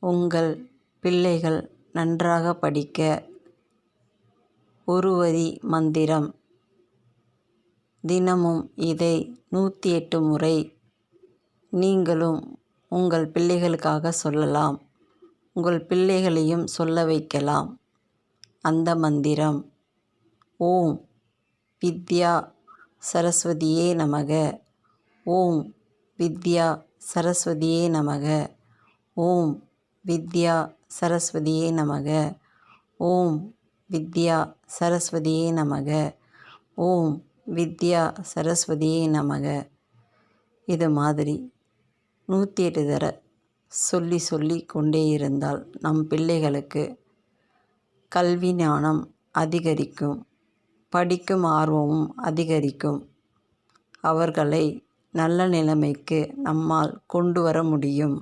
உங்கள் பிள்ளைகள் நன்றாக படிக்க ஒரு வரி மந்திரம். தினமும் இதை 108 முறை நீங்களும் உங்கள் பிள்ளைகளுக்காக சொல்லலாம். உங்கள் பிள்ளைகளையும் சொல்ல வைக்கலாம். அந்த மந்திரம்: ஓம் வித்யா சரஸ்வதியே நமக. ஓம் வித்யா சரஸ்வதியே நமக. ஓம் வித்யா சரஸ்வதியே நமக. ஓம் வித்யா சரஸ்வதியே நமக. ஓம் வித்யா சரஸ்வதியே நமக. இது மாதிரி 108 தடவை சொல்லி கொண்டே இருந்தால் நம் பிள்ளைகளுக்கு கல்வி ஞானம் அதிகரிக்கும், படிக்கும் ஆர்வமும் அதிகரிக்கும். அவர்களை நல்ல நிலைமைக்கு நம்மால் கொண்டு வர முடியும்.